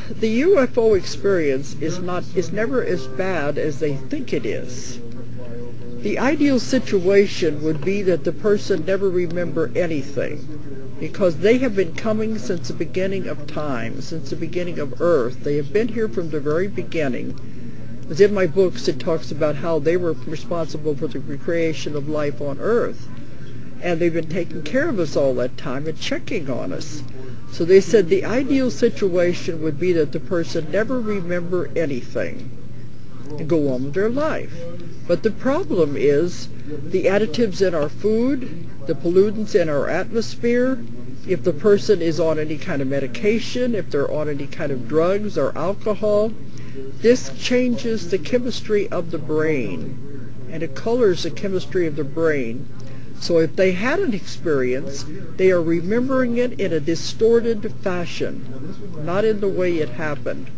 the UFO experience is never as bad as they think it is. The ideal situation would be that the person never remember anything, because they have been coming since the beginning of time, since the beginning of Earth. They have been here from the very beginning. As in my books, it talks about how they were responsible for the recreation of life on Earth. And they've been taking care of us all that time and checking on us. So they said the ideal situation would be that the person never remember anything and go on with their life. But the problem is the additives in our food, the pollutants in our atmosphere, if the person is on any kind of medication, if they're on any kind of drugs or alcohol, this changes the chemistry of the brain, and it colors the chemistry of the brain. So if they had an experience, they are remembering it in a distorted fashion, not in the way it happened.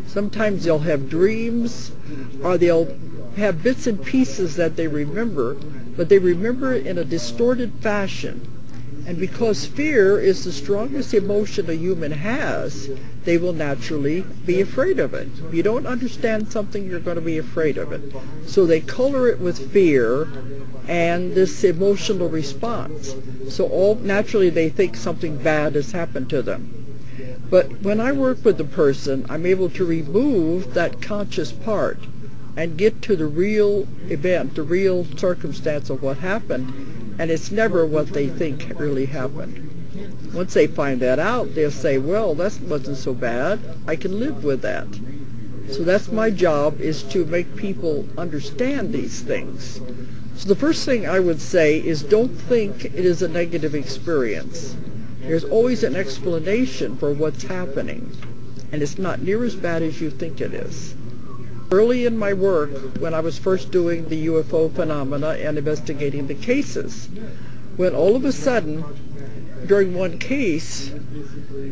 Sometimes they'll have dreams, or they'll have bits and pieces that they remember, but they remember it in a distorted fashion. And because fear is the strongest emotion a human has, they will naturally be afraid of it. If you don't understand something, you're going to be afraid of it. So they color it with fear and this emotional response. So naturally they think something bad has happened to them. But when I work with the person, I'm able to remove that conscious part and get to the real event, the real circumstance of what happened, and it's never what they think really happened. Once they find that out, they'll say, well, that wasn't so bad. I can live with that. So that's my job, is to make people understand these things. So the first thing I would say is don't think it is a negative experience. There's always an explanation for what's happening, and it's not near as bad as you think it is. Early in my work, when I was first doing the UFO phenomena and investigating the cases, when all of a sudden, during one case,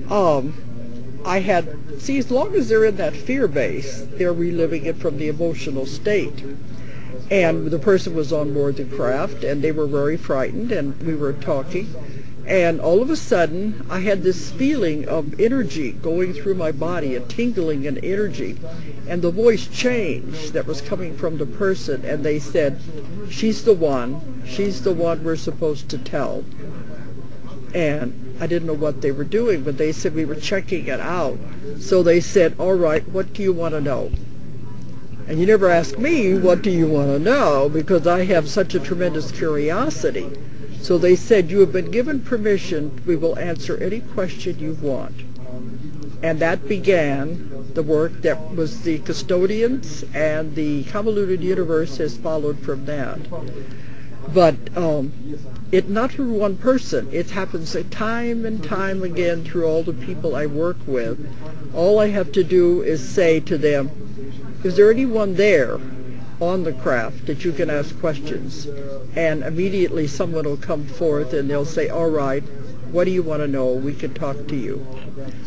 I had, see, as long as they're in that fear base, they're reliving it from the emotional state. And the person was on board the craft, and they were very frightened, and we were talking. And all of a sudden, I had this feeling of energy going through my body, a tingling in energy. And the voice changed that was coming from the person, and they said, she's the one we're supposed to tell. And I didn't know what they were doing, but they said we were checking it out. So they said, all right, what do you want to know? And you never ask me, what do you want to know? Because I have such a tremendous curiosity. So they said, you have been given permission, we will answer any question you want. And that began the work that was the custodians, and the convoluted universe has followed from that. But it not through one person. It happens time and time again through all the people I work with. All I have to do is say to them, is there anyone there on the craft that you can ask questions? And immediately someone will come forth and they'll say, all right, what do you want to know? We can talk to you.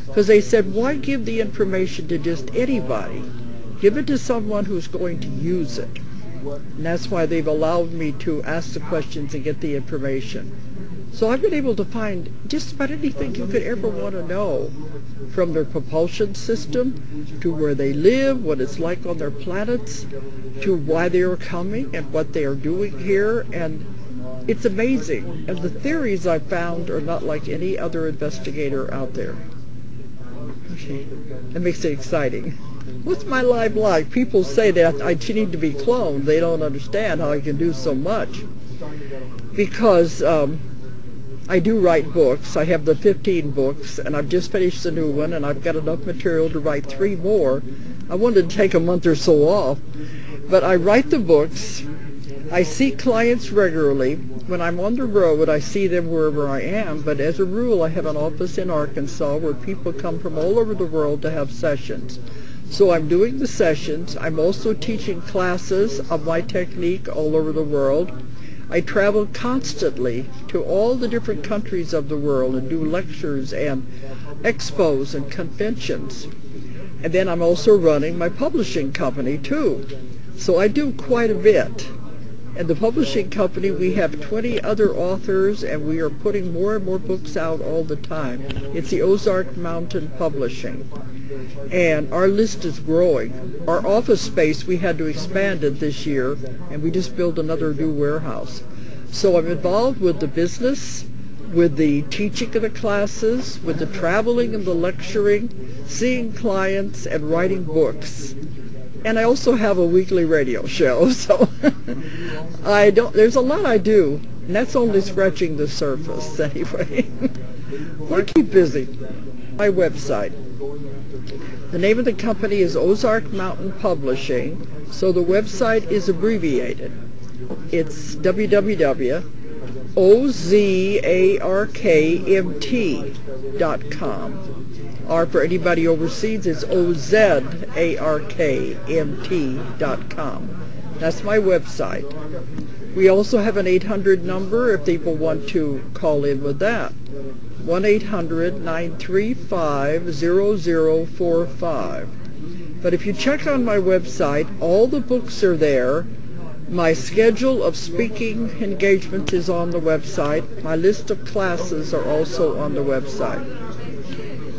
Because they said, why give the information to just anybody? Give it to someone who's going to use it. And that's why they've allowed me to ask the questions and get the information. So I've been able to find just about anything you could ever want to know, from their propulsion system, to where they live, what it's like on their planets, to why they are coming and what they are doing here. And it's amazing. And the theories I've found are not like any other investigator out there. Okay. That makes it exciting. What's my life like? People say that I need to be cloned. They don't understand how I can do so much. Because I do write books. I have the 15 books, and I've just finished the new one, and I've got enough material to write 3 more. I wanted to take a month or so off, but I write the books. I see clients regularly. When I'm on the road, I see them wherever I am, but as a rule, I have an office in Arkansas where people come from all over the world to have sessions. So I'm doing the sessions. I'm also teaching classes of my technique all over the world. I travel constantly to all the different countries of the world and do lectures and expos and conventions. And then I'm also running my publishing company too. So I do quite a bit. And the publishing company, we have 20 other authors, and we are putting more and more books out all the time. It's the Ozark Mountain Publishing. And our list is growing. Our office space, we had to expand it this year, and we just built another new warehouse. So I'm involved with the business, with the teaching of the classes, with the traveling and the lecturing, seeing clients, and writing books. And I also have a weekly radio show, so there's a lot I do, and that's only scratching the surface anyway. I keep busy. My website. The name of the company is Ozark Mountain Publishing, so the website is abbreviated. It's www.ozarkmt.com. Or for anybody overseas, it's ozarkmt.com. That's my website. We also have an 800 number if people want to call in with that. 1-800-935-0045. But if you check on my website, all the books are there. My schedule of speaking engagements is on the website. My list of classes are also on the website.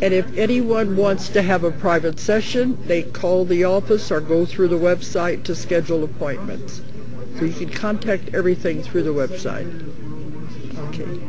And if anyone wants to have a private session, they call the office or go through the website to schedule appointments. So you can contact everything through the website. Okay.